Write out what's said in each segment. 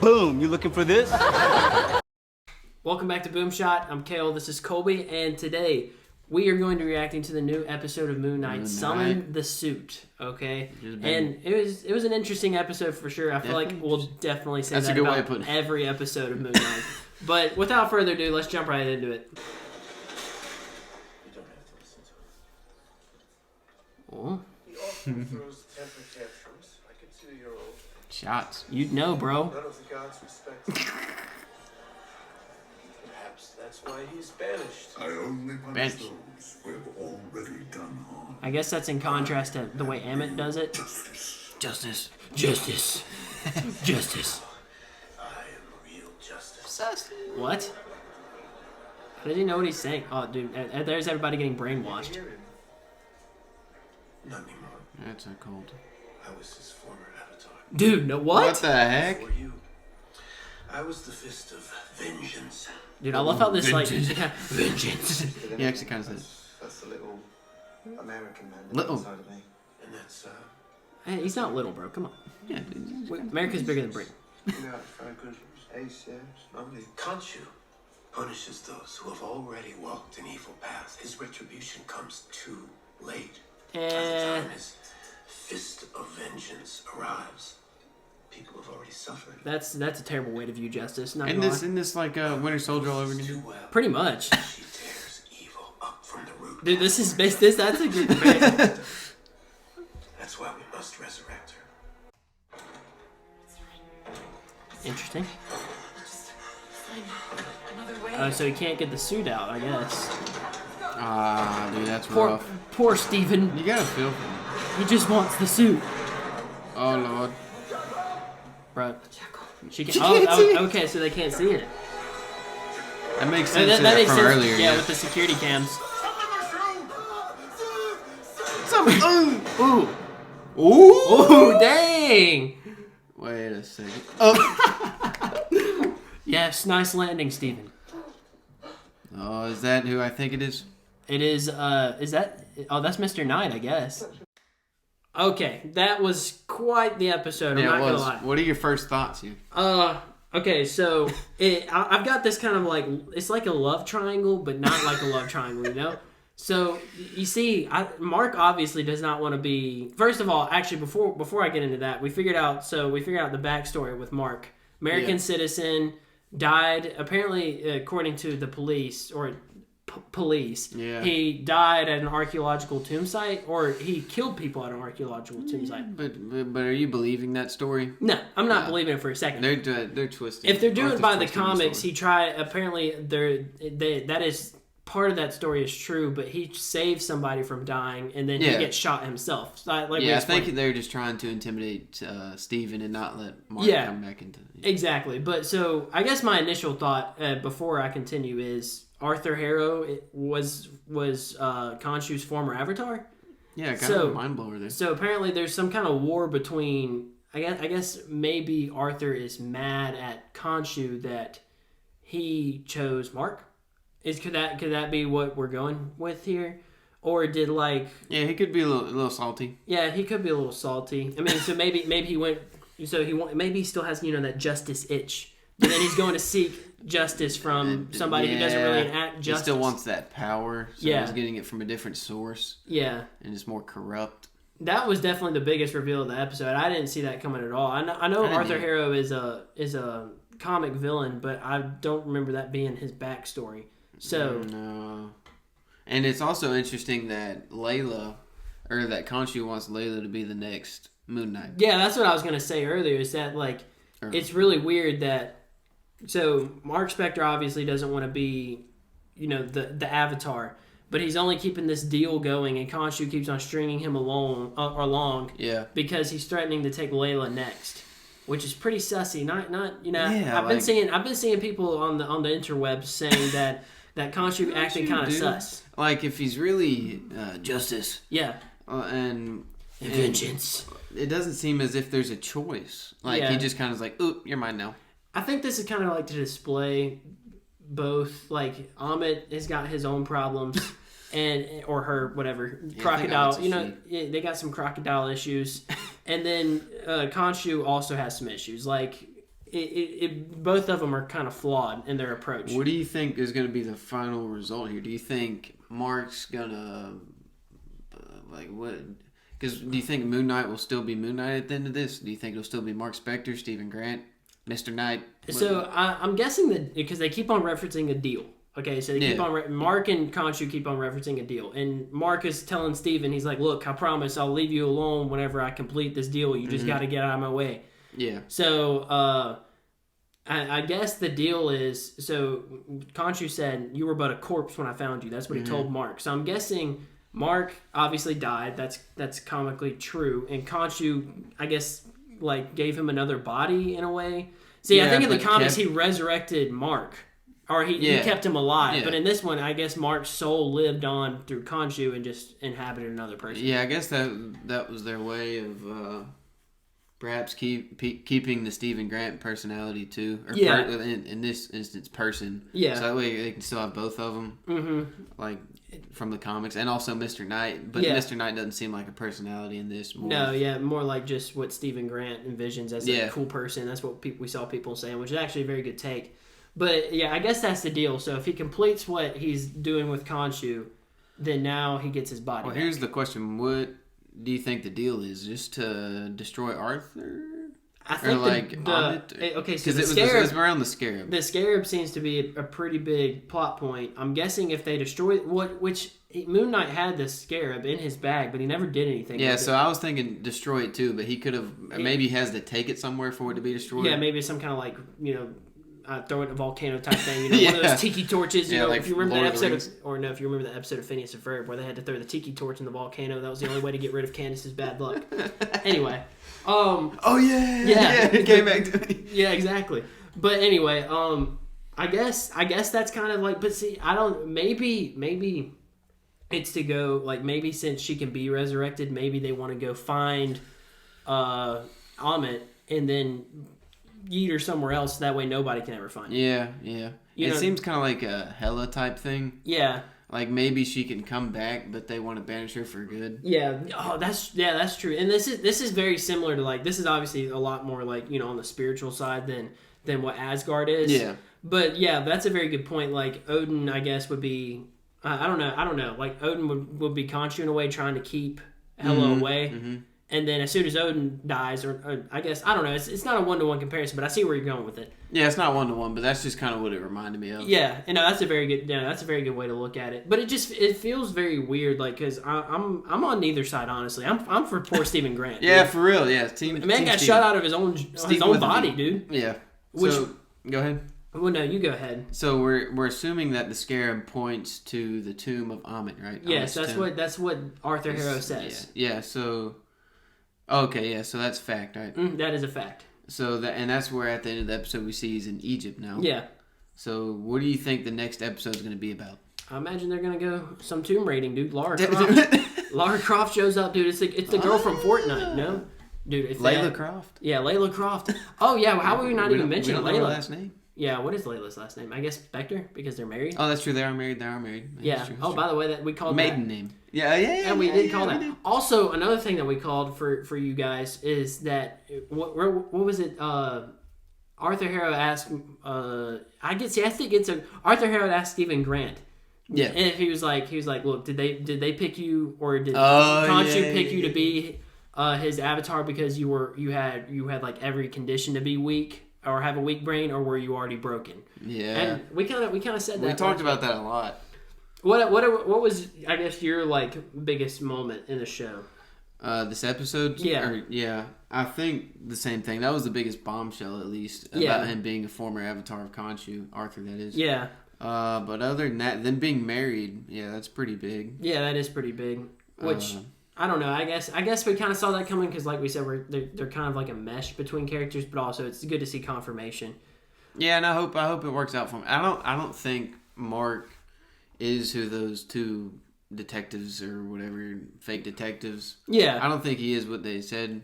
Boom, you looking for this? Welcome back to Boomshot. I'm Kale, this is Colby, and today we are going to be reacting to the new episode of Moon Knight, Summon the Suit, okay? And it was an interesting episode for sure. I feel like we'll definitely say that about every episode of Moon Knight. But without further ado, let's jump right into it. You don't have to listen to Oh. He often throws temper tantrums like a 2-year-old. Shots. You'd know, bro. None of the gods respect him. Perhaps that's why he's banished. I only punish those who have already done harm. I guess that's in contrast to the way Emmett does it. Justice. Justice. Justice. I am real justice. What? How does he know what he's saying? Oh, dude, there's everybody getting brainwashed. Hear him? Not anymore. That's a cold. I was his former avatar. Dude, no, what? What the heck? For you, I was the fist of vengeance. Dude, I love how this, Vengeance. like, vengeance. He actually kind of said, That's the little American man Little. inside of me. And that's, Hey, he's not little, bro. Come on. yeah, dude. America's bigger than Britain. You know, Franklin, Ace, yeah, it's lovely. Khonshu punishes those who have already walked an evil path. His retribution comes too late. By the time his fist of vengeance arrives, people have already suffered. That's a terrible way to view justice. Not Isn't gonna this, lie. isn't this like Winter Soldier all over Too again? well. Pretty much. She tears evil up from the root. Dude, this is based. That's a good comparison. That's why we must resurrect her. Interesting. Another way. Oh, so he can't get the suit out, I guess. Ah, dude, that's Poor, rough. poor Steven. You gotta feel for him. He just wants the suit. Oh, Lord. Bro. She can. She can't see it. Okay, so they can't see it. That makes Oh, sense that makes from sense. earlier. Yeah, with the security cams. Ooh. Ooh. Ooh, dang. Wait a second. Yes, nice landing, Steven. Oh, is that who I think it is? It is that... Oh, that's Mr. Knight, I guess. Okay, that was quite the episode, I'm not gonna lie. What are your first thoughts here? Okay, so I've got this kind of like... It's like a love triangle, but not like a love triangle, you know? So, you see, Mark obviously does not want to be... First of all, actually, before I get into that, we figured out the backstory with Mark. American citizen, died, apparently, according to the police, or police, he died at an archaeological tomb site, or he killed people at an archaeological tomb site. But are you believing that story? No, I'm not believing it for a second. They're twisting. If they're doing it by the twisting comics, story. he tried. Apparently, that is part of that story is true, but he saved somebody from dying, and then he gets shot himself. So, I think they're just trying to intimidate Steven and not let Mark come back into. Exactly. But so I guess my initial thought before I continue is Arthur Harrow was Khonshu's former avatar. Yeah, kind of a mind blower there. So apparently there's some kind of war between. I guess maybe Arthur is mad at Khonshu that he chose Mark. Could that be what we're going with here, or did Yeah, he could be a little salty. Yeah, he could be a little salty. I mean, so maybe he went. So maybe he still has that justice itch, and then he's going to seek justice from somebody who doesn't really enact justice. He still wants that power, so he's getting it from a different source. Yeah, and it's more corrupt. That was definitely the biggest reveal of the episode. I didn't see that coming at all. I know Arthur Harrow is a comic villain, but I don't remember that being his backstory. So no, and it's also interesting that that Khonshu wants Layla to be the next Moon Knight. Yeah, that's what I was gonna say earlier. Is that it's really weird that Mark Spector obviously doesn't want to be, the Avatar, but he's only keeping this deal going, and Khonshu keeps on stringing him along. Yeah, because he's threatening to take Layla next, which is pretty sussy. Yeah, I've been seeing people on the interwebs saying that Khonshu acting kind of sus. Like if he's really justice, and vengeance. It doesn't seem as if there's a choice. He just kind of is like, "Oop, you're mine now." I think this is kind of like to display both. Like Amit has got his own problems, or her, whatever, crocodile. They got some crocodile issues, and then Khonshu also has some issues. Like both of them are kind of flawed in their approach. What do you think is going to be the final result here? Do you think Mark's gonna like what? Because do you think Moon Knight will still be Moon Knight at the end of this? Do you think it'll still be Mark Spector, Stephen Grant, Mr. Knight? So I'm guessing that because they keep on referencing a deal. Okay, so they keep on Mark and Khonshu keep on referencing a deal, and Mark is telling Steven, he's like, "Look, I promise I'll leave you alone whenever I complete this deal. You just got to get out of my way." Yeah. So I guess the deal is, so Khonshu said, "You were but a corpse when I found you." That's what he told Mark. So I'm guessing Mark obviously died. That's comically true, and Khonshu, I guess, like gave him another body in a way. See, I think in the comics he resurrected Mark. Or he kept him alive. Yeah. But in this one, I guess Mark's soul lived on through Khonshu and just inhabited another person. Yeah, I guess that was their way of perhaps keeping the Stephen Grant personality too. Or in this instance, person. Yeah. So that way they can still have both of them. Mm-hmm. Like from the comics. And also Mr. Knight. But Mr. Knight doesn't seem like a personality in this. More like just what Stephen Grant envisions as a cool person. That's what we saw people saying, which is actually a very good take. But, yeah, I guess that's the deal. So if he completes what he's doing with Khonshu, then now he gets his body back. Here's the question. What do you think the deal is? Just to destroy Arthur? I think okay, so the Scarab... it was around the Scarab. The Scarab seems to be a pretty big plot point. I'm guessing if they destroy... Which Moon Knight had the Scarab in his bag, but he never did anything with it. I was thinking destroy it too, but he could have... Maybe he has to take it somewhere for it to be destroyed. Yeah, maybe some kind of like, throw it in a volcano type thing, one of those tiki torches. Like if you remember that episode if you remember the episode of Phineas and Ferb where they had to throw the tiki torch in the volcano, that was the only way to get rid of Candace's bad luck. Anyway, it came back to me. Yeah, exactly. But anyway, I guess that's kind of like, but see, I don't. Maybe it's to go like maybe since she can be resurrected, maybe they want to go find Amit and then yeet her somewhere else, that way nobody can ever find her. Yeah. It seems kind of like a Hela type thing. Yeah. Like maybe she can come back, but they want to banish her for good. Yeah. Oh, that's true. And this is very similar to like, this is obviously a lot more like, on the spiritual side than what Asgard is. Yeah. But yeah, that's a very good point. Like Odin, I guess, would be I don't know. Like Odin would be Khonshu in a way, trying to keep Hela away. Mm-hmm. And then as soon as Odin dies, or I guess, I don't know, it's not a one-to-one comparison, but I see where you're going with it. Yeah, it's not one-to-one, but that's just kind of what it reminded me of. Yeah, and that's a very good way to look at it. But it feels very weird, like, because I'm on neither side, honestly. I'm for poor Stephen Grant. Yeah, for real, yeah. The man got shot out of his own body, dude. Yeah. So, go ahead. Well, no, you go ahead. So we're assuming that the Scarab points to the tomb of Amit, right? Yes, that's what Arthur Harrow says. Yeah, so... Okay, yeah, so that's fact, right? That is a fact. So that's where at the end of the episode we see he's in Egypt now. Yeah. So what do you think the next episode is going to be about? I imagine they're going to go some tomb raiding, dude. Lara Croft. Lara Croft shows up, dude. It's the girl from Fortnite, no? Dude, Layla Croft? Yeah, Layla Croft. Oh, yeah, how would we not even mention Layla? We don't know her last name. Yeah, what is Layla's last name? I guess Spector, because they're married. Oh, that's true. They are married. Yeah. True. By the way, that we called maiden name. Yeah. And we did call that. Also, another thing that we called for you guys is that what was it? Arthur Harrow asked. Arthur Harrow asked Stephen Grant. Yeah. And he was like, look, did they pick you, or did Khonshu pick you to be his avatar because you had like every condition to be weak or have a weak brain, or were you already broken? Yeah. And we kind of said that. We talked about that a lot. What was, I guess, your like biggest moment in the show? This episode? Yeah. I think the same thing. That was the biggest bombshell, at least, about him being a former avatar of Khonshu, Arthur, that is. Yeah. But other than that, them being married, that's pretty big. Yeah, that is pretty big. Which I don't know. I guess we kind of saw that coming because, like we said, they're kind of like a mesh between characters, but also it's good to see confirmation. Yeah, and I hope it works out for him. I don't think Mark is who those two detectives or whatever, fake detectives. Yeah, I don't think he is what they said.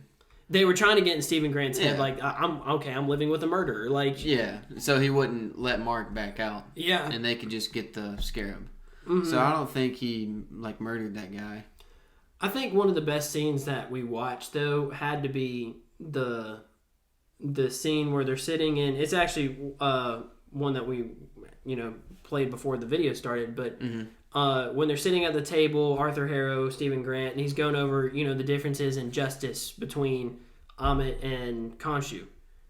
They were trying to get in Stephen Grant's head, like, I'm living with a murderer, like. Yeah, so he wouldn't let Mark back out. Yeah, and they could just get the Scarab. Mm-hmm. So I don't think he like murdered that guy. I think one of the best scenes that we watched, though, had to be the scene where they're sitting in. It's actually one that we played before the video started, but when they're sitting at the table, Arthur Harrow, Stephen Grant, and he's going over the differences in justice between Ammit and Khonshu.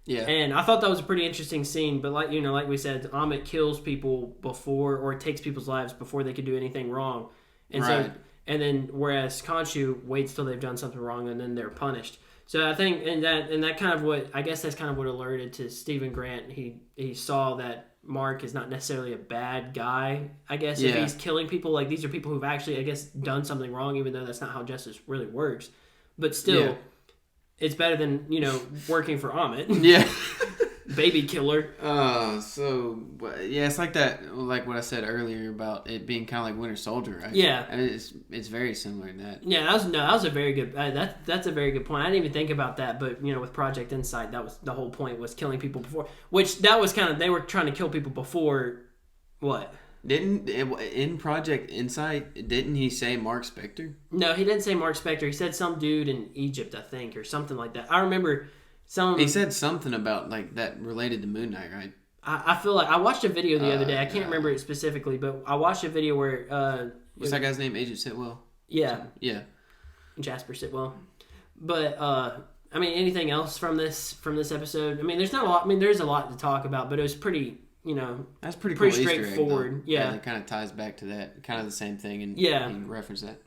Yeah. And I thought that was a pretty interesting scene, but like we said, Ammit kills people before, or takes people's lives before they could do anything wrong. And right. then whereas Khonshu waits till they've done something wrong and then they're punished. So I think and that kind of what alerted to Stephen Grant. He saw that Mark is not necessarily a bad guy, I guess. Yeah. If he's killing people, like these are people who've actually, I guess, done something wrong, even though that's not how justice really works. But still, it's better than, working for Ammit. Yeah. Baby killer. It's like that, like what I said earlier about it being kind of like Winter Soldier, right? Yeah. I mean, it's very similar to that. Yeah, that was a very good. That's a very good point. I didn't even think about that, but with Project Insight, that was the whole point, was killing people before. Which that was kind of, they were trying to kill people before. What? In Project Insight, didn't he say Mark Spector? No, he didn't say Mark Spector. He said some dude in Egypt, I think, or something like that. I remember He said something about like that related to Moon Knight, right? I feel like I watched a video the other day. I can't remember it specifically, but I watched a video where what's that guy's name? Agent Sitwell. Yeah. Yeah. Jasper Sitwell. But I mean, anything else from this episode? I mean, there's not a lot. I mean, there's a lot to talk about, but it was pretty. That's pretty cool Easter straightforward. egg, yeah, it kind of ties back to that, kind of the same thing, and reference that.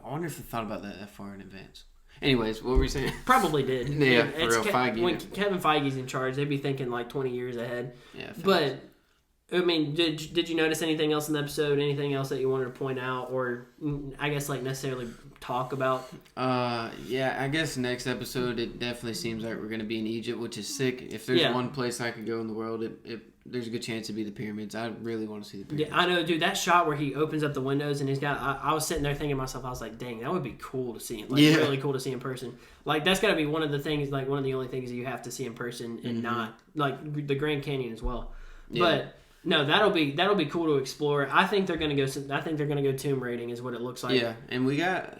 I wonder if they thought about that far in advance. Anyways, what were you saying? Probably did. Yeah, for real. Feige. When Kevin Feige's in charge, they'd be thinking like 20 years ahead. Yeah. But I mean, did you notice anything else in the episode? Anything else that you wanted to point out, or I guess like necessarily talk about? Yeah, I guess next episode it definitely seems like we're gonna be in Egypt, which is sick. If there's one place I could go in the world, there's a good chance it'd be the pyramids. I really want to see the pyramids. Yeah, I know, dude. That shot where he opens up the windows and he's got. I was sitting there thinking to myself, I was like, dang, that would be cool to see. Like, really cool to see in person. Like, that's got to be one of the things, like one of the only things that you have to see in person, and not like the Grand Canyon as well. Yeah. But no, that'll be cool to explore. I think they're gonna go. I think they're gonna go tomb raiding, is what it looks like. Yeah, and we got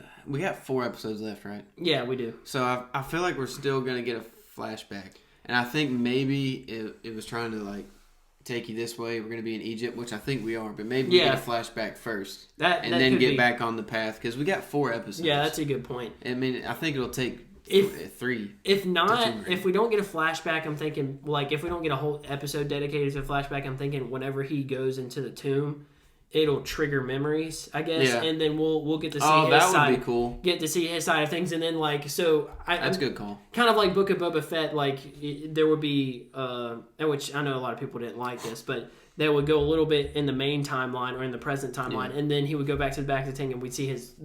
4 episodes left, right? Yeah, we do. So I feel like we're still gonna get a flashback, and I think maybe it was trying to like take you this way. We're gonna be in Egypt, which I think we are, but maybe we get a flashback first, and then get back on the path, because we got 4 episodes. Yeah, that's a good point. I mean, I think it'll take 3. If not, if we don't get a flashback, I'm thinking, like, if we don't get a whole episode dedicated to a flashback, I'm thinking whenever he goes into the tomb, it'll trigger memories, I guess, and then we'll get to see his side. That would be cool. Get to see his side of things, and then like that's a good call. Kind of like Book of Boba Fett, like there would be, which I know a lot of people didn't like this, but they would go a little bit in the main timeline or in the present timeline, and then he would go back to the back of the thing, and we'd see his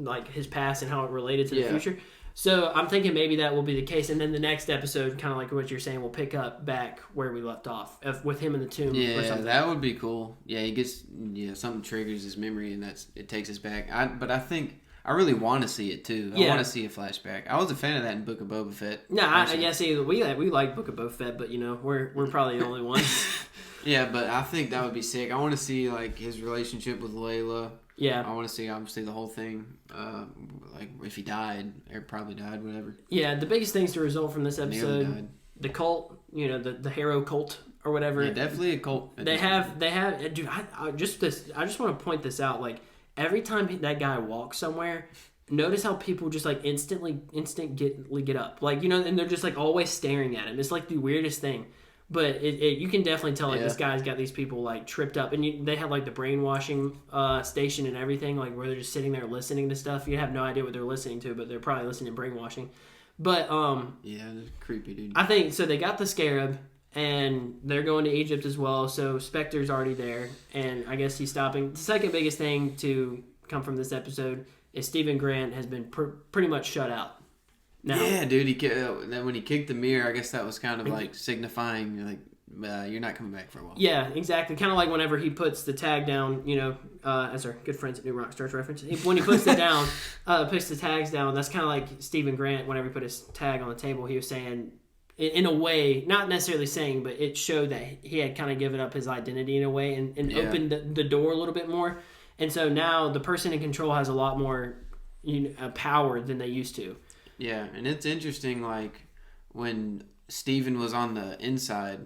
past and how it related to the future. So I'm thinking maybe that will be the case, and then the next episode, kind of like what you're saying, will pick up back where we left off, with him in the tomb. Yeah, or something. that would be cool. Yeah, he gets something triggers his memory, and it takes us back. But I think I really want to see it too. I want to see a flashback. I was a fan of that in Book of Boba Fett. No, I guess we like Book of Boba Fett, but we're probably the only ones. Yeah, but I think that would be sick. I want to see like his relationship with Layla. Yeah, I want to see obviously the whole thing, like if he died or probably died, whatever. Yeah, the biggest things to result from this episode, the cult, the Harrow cult or whatever. Yeah, definitely a cult. They have, dude. I just want to point this out. Like every time that guy walks somewhere, notice how people just like instantly get up, like and they're just like always staring at him. It's like the weirdest thing. But you can definitely tell like this guy's got these people like tripped up, and they have like the brainwashing station and everything, like where they're just sitting there listening to stuff. You have no idea what they're listening to, but they're probably listening to brainwashing. But yeah, that's creepy, dude. I think so. They got the scarab, and they're going to Egypt as well. So Spectre's already there, and I guess he's stopping. The second biggest thing to come from this episode is Stephen Grant has been pretty much shut out. Now, yeah, dude. When he kicked the mirror, I guess that was kind of like signifying like you're not coming back for a while. Yeah, exactly. Kind of like whenever he puts the tag down, as our good friends at New Rockstars reference. When he puts it down, puts the tags down. That's kind of like Stephen Grant. Whenever he put his tag on the table, he was saying, in a way, not necessarily saying, but it showed that he had kind of given up his identity in a way and opened the door a little bit more. And so now the person in control has a lot more power than they used to. Yeah, and it's interesting, like, when Steven was on the inside,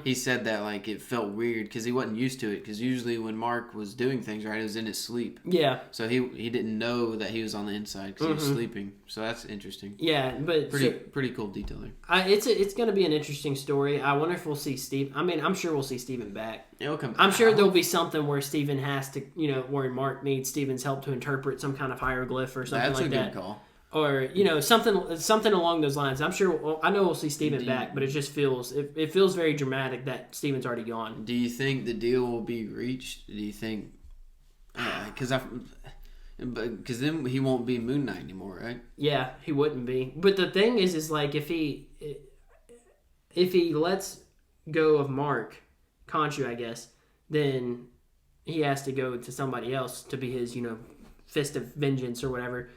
he said that like it felt weird because he wasn't used to it. Because usually when Mark was doing things right, it was in his sleep. Yeah. So he didn't know that he was on the inside because he was sleeping. So that's interesting. Yeah, but pretty cool detail there. It's going to be an interesting story. I wonder if we'll see Steve. I mean, I'm sure we'll see Steven back. It'll come. I'm sure there'll be something where Steven has to, where Mark needs Steven's help to interpret some kind of hieroglyph or something like that. That's a good call. Or something along those lines. I'm sure. Well, I know we'll see Steven back, but it just feels it feels very dramatic that Steven's already gone. Do you think the deal will be reached? Do you think? Because then he won't be Moon Knight anymore, right? Yeah, he wouldn't be. But the thing is like if he lets go of Mark Khonshu, I guess, then he has to go to somebody else to be his fist of vengeance or whatever.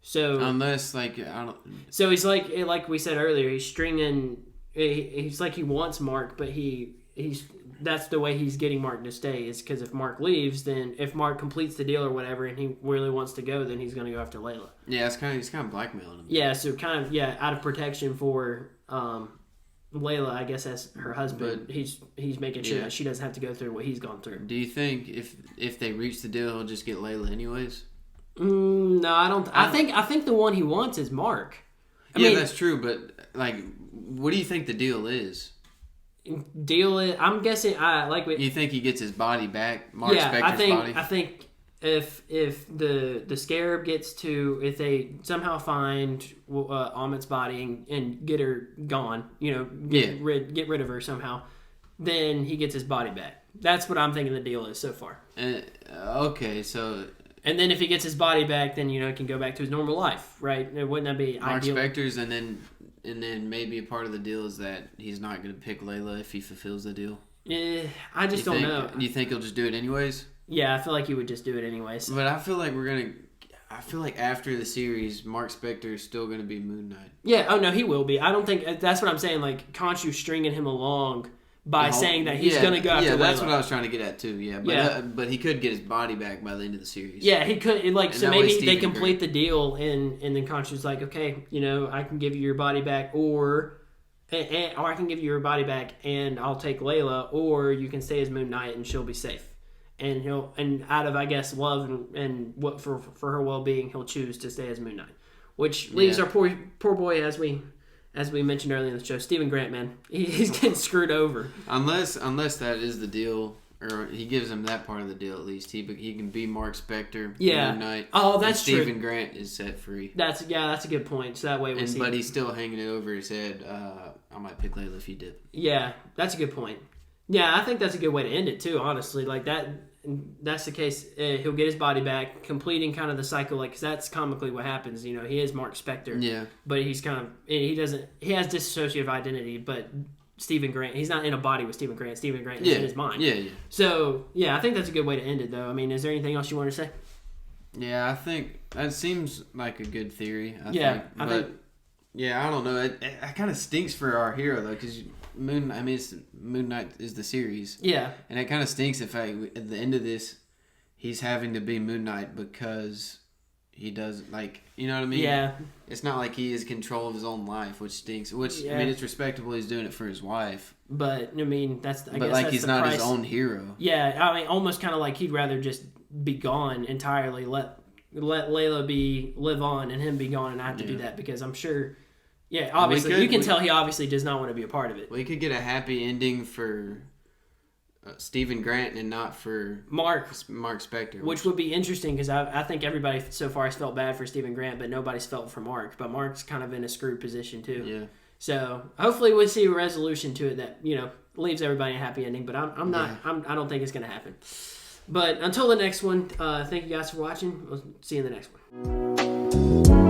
So unless like I don't. So he's like we said earlier, he's stringing. He's like he wants Mark, but he's that's the way he's getting Mark to stay is because if Mark leaves, then if Mark completes the deal or whatever, and he really wants to go, then he's going to go after Layla. Yeah, he's kind of blackmailing him. Yeah, so kind of out of protection for Layla, I guess as her husband, but he's making sure that she doesn't have to go through what he's gone through. Do you think if they reach the deal, he'll just get Layla anyways? No, I don't. I think the one he wants is Mark. I mean, mean, that's true, but like, what do you think the deal is? Deal is. I'm guessing. You think he gets his body back? Mark Spector's body. I think if the Scarab gets to, if they somehow find Amit's body and get her gone, get rid of her somehow, then he gets his body back. That's what I'm thinking the deal is so far. Okay, so. And then if he gets his body back, then he can go back to his normal life, right? Wouldn't that be ideal? Mark Spector's, and then maybe a part of the deal is that he's not going to pick Layla if he fulfills the deal. I just don't know. Do you think he'll just do it anyways? Yeah, I feel like he would just do it anyways. But I feel like after the series, Mark Spector is still going to be Moon Knight. Yeah. Oh no, he will be. I don't think that's what I'm saying. Like Khonshu stringing him along by saying that he's going to go after Layla. Yeah, that's what I was trying to get at too. Yeah, but he could get his body back by the end of the series. Yeah, he could. So maybe they complete the deal, and then Khonshu's like, okay, I can give you your body back, or I can give you your body back, and I'll take Layla, or you can stay as Moon Knight, and she'll be safe. And out of I guess love and what for her well-being, he'll choose to stay as Moon Knight, which leaves our poor boy as we mentioned earlier in the show, Steven Grant, man, he's getting screwed over. Unless that is the deal, or he gives him that part of the deal at least. He can be Mark Spector, Moon Knight. Oh, that's true. Steven Grant is set free. That's a good point. So that way we'll see. But he's still hanging it over his head. I might pick Layla if he did. Yeah, that's a good point. Yeah, I think that's a good way to end it too. Honestly, like that's the case. He'll get his body back, completing kind of the cycle. Like, cause that's comically what happens. He is Mark Spector. Yeah. But he's he has dissociative identity. But Steven Grant, he's not in a body with Steven Grant. Steven Grant is in his mind. Yeah. So I think that's a good way to end it, though. I mean, is there anything else you want to say? Yeah, I think that seems like a good theory. I think. Yeah, I don't know. It kind of stinks for our hero though, because Moon Knight is the series. Yeah. And it kind of stinks if at the end of this, he's having to be Moon Knight because he does, like, you know what I mean? Yeah. It's not like he has control of his own life, which stinks. I mean, it's respectable he's doing it for his wife. But, I mean, I guess like he's not his own hero. Yeah, I mean, almost kind of like he'd rather just be gone entirely, let Layla live on and him be gone and I have to do that because I'm sure... Yeah, obviously, you can tell he obviously does not want to be a part of it. We could get a happy ending for Steven Grant and not for Mark Spector. Which would be interesting because I think everybody so far has felt bad for Steven Grant, but nobody's felt for Mark. But Mark's kind of in a screwed position too. Yeah. So hopefully we'll see a resolution to it that leaves everybody a happy ending. But I'm not. Yeah. I don't think it's going to happen. But until the next one, thank you guys for watching. We'll see you in the next one.